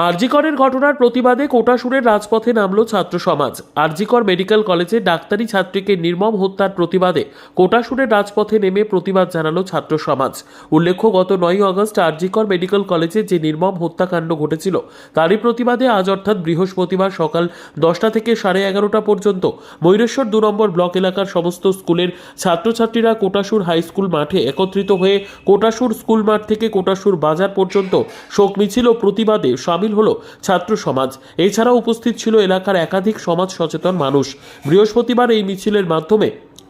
আরজিকরের ঘটনার প্রতিবাদে কোটাসুরের রাজপথে নামল ছাত্র সমাজ। আরজিকর মেডিকেল কলেজে ডাক্তারি ছাত্রীকে নির্মম হত্যার প্রতিবাদে কোটাসুরের রাজপথে নেমে প্রতিবাদ জানালো ছাত্র সমাজ। উল্লেখ্য, গত 9 আগস্ট আরজিকর মেডিকেল কলেজে যে নির্মম হত্যাকাণ্ড ঘটেছিল তারই প্রতিবাদে আজ অর্থাৎ বৃহস্পতিবার সকাল 10টা থেকে 11:30 পর্যন্ত ময়ূরেশ্বর 2 নম্বর ব্লক এলাকার সমস্ত স্কুলের ছাত্রছাত্রীরা কোটাসুর হাই স্কুল মাঠে একত্রিত হয়ে কোটাসুর স্কুল মাঠ থেকে কোটাসুর বাজার পর্যন্ত শোক মিছিল ও প্রতিবাদে সামিল হলো ছাত্র সমাজ। এছাড়াও উপস্থিত ছিল এলাকার একাধিক সমাজ সচেতন মানুষ। বৃহস্পতিবার এই মিছিলের মাধ্যমে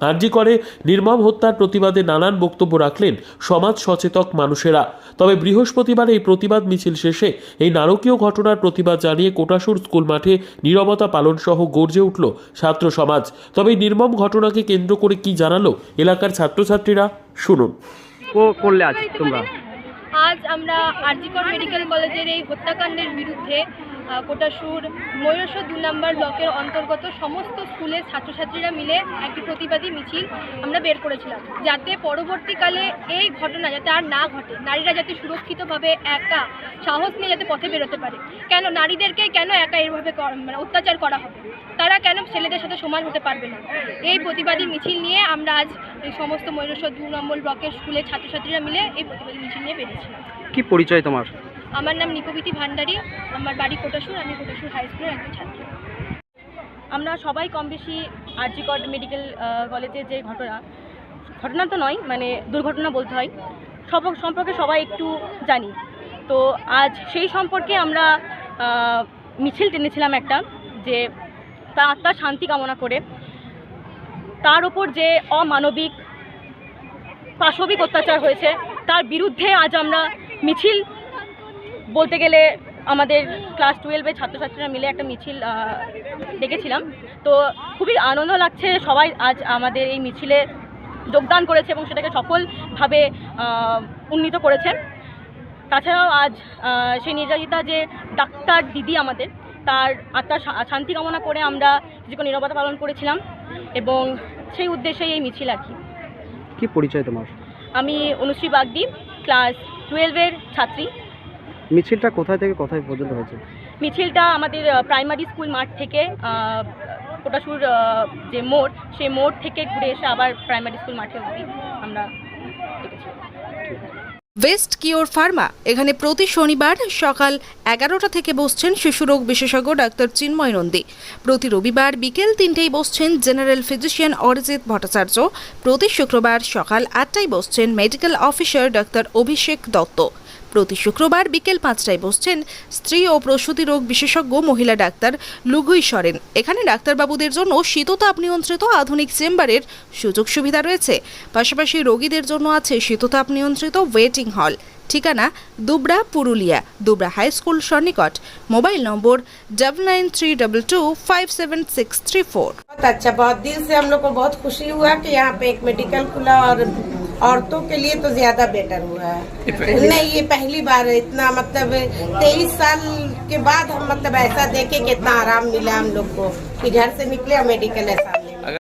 আরজিকরে নির্মম হত্যার প্রতিবাদে নানান বক্তব্য রাখলেন সমাজ সচেতন মানুষেরা। তবে বৃহস্পতিবার এই প্রতিবাদ মিছিল শেষে এই নারকীয় ঘটনার প্রতিবাদ জানিয়ে কোটাসুর স্কুল মাঠে নীরবতা পালন সহ গর্জে উঠল ছাত্র সমাজ। তবে এই নির্মম ঘটনাকে কেন্দ্র করে কি জানালো এলাকার ছাত্রছাত্রীরা, শুনুন। করলে আজ তোমরা? আজ আমরা আরজিকর মেডিকেল কলেজের এই হত্যাকাণ্ডের বিরুদ্ধে কোটাসুর ময়ূরেশ্বর 2 নম্বর ব্লকের অন্তর্গত সমস্ত স্কুলের ছাত্রছাত্রীরা মিলে একটি প্রতিবাদী মিছিল আমরা বের করেছিলাম, যাতে পরবর্তীকালে এই ঘটনা যাতে আর না ঘটে, নারীরা যাতে সুরক্ষিতভাবে একা সাহস নিয়ে যাতে পথে বেরোতে পারে। কেন নারীদেরকে কেন একা এভাবে অত্যাচার করা হবে? তারা কেন ছেলেদের সাথে সমান হতে পারবে না? এই প্রতিবাদী মিছিল নিয়ে আমরা আজ এই সমস্ত ময়ূরেশ্বর 2 নম্বর ব্লকের স্কুলের ছাত্রছাত্রীরা মিলে এই প্রতিবাদী মিছিল নিয়ে বেরিয়েছিলাম। কি পরিচয় তোমার? আমার নাম নিপবিতি ভান্ডারী, আমার বাড়ি কোটাসুর, আমি কোটাসুর হাই স্কুলের একজন ছাত্রী। আমরা সবাই কম বেশি আরজিকর মেডিকেল কলেজের যে ঘটনা তো নয়, মানে দুর্ঘটনা বলতে হয়, সম্পর্কে সবাই একটু জানি। তো আজ সেই সম্পর্কে আমরা মিছিল টেনেছিলাম একটা, যে তার আত্মার শান্তি কামনা করে তার ওপর যে অমানবিক পাশবিক অত্যাচার হয়েছে তার বিরুদ্ধে আজ আমরা মিছিল, বলতে গেলে আমাদের ক্লাস 12-এর ছাত্রছাত্রীরা মিলে একটা মিছিল ডেকেছিলাম। তো খুবই আনন্দ লাগছে, সবাই আজ আমাদের এই মিছিলে যোগদান করেছে এবং সেটাকে সফলভাবে উন্নীত করেছে। তাছাড়াও আজ সেই নির্যাতিতা যে ডাক্তার দিদি আমাদের, তার আত্মার শান্তি কামনা করে আমরা কিছুক্ষণ নীরবতা পালন করেছিলাম এবং সেই উদ্দেশ্যেই এই মিছিল আর কি। কি পরিচয় তোমার? আমি অনুশ্রী বাগদি, ক্লাস 12-এর ছাত্রী। মিছিলটা কোথায় থেকে কোথায় পর্যন্ত হয়েছে? মিছিলটা আমাদের প্রাইমারি স্কুল মাঠ থেকে কোটাসুর যে মোড়, সেই মোড় থেকে ঘুরে এসে আবার প্রাইমারি স্কুল মাঠে অবধি আমরা দেখেছি। ওয়েস্ট কিওর ফার্মা এখানে প্রতি শনিবার সকাল 11টা থেকে বসছেন শিশুরোগ বিশেষজ্ঞ ডাক্তার চিন্ময় নন্দী। প্রতি রবিবার বিকেল 3টেয় বসছেন জেনারেল ফিজিশিয়ান অরিজিৎ ভট্টাচার্য। প্রতি শুক্রবার সকাল 8টায় বসছেন মেডিকেল অফিসার ডাক্তার অভিষেক দত্ত। প্রতি শুক্রবার বিকেল 5টায় বসছেন স্ত্রী ও প্রসূতি রোগ বিশেষজ্ঞ মহিলা ডাক্তার লুগুই সরেন। এখানে ডাক্তারবাবুদের জন্য শীততাপ নিয়ন্ত্রিত আধুনিক চেম্বারের সুযোগ সুবিধা রয়েছে। পাশাপাশি রোগীদের জন্য আছে শীততাপ নিয়ন্ত্রিত ওয়েটিং হল। ঠিকানা দুবরা, পুরুলিয়া, दुबरा हाई स्कूल सन्निकट। Mobile number 9932257634। बहुत अच्छा, बहुत दिल से हम लोग को बहुत खुशी हुआ कि यहाँ पे एक मेडिकल खुला और औरतों के लिए तो ज्यादा बेटर हुआ है। नहीं, ये पहली बार है इतना, मतलब 23 साल के बाद हम मतलब ऐसा देखे कि इतना आराम मिला हम लोग को कि घर से निकले और मेडिकल ऐसा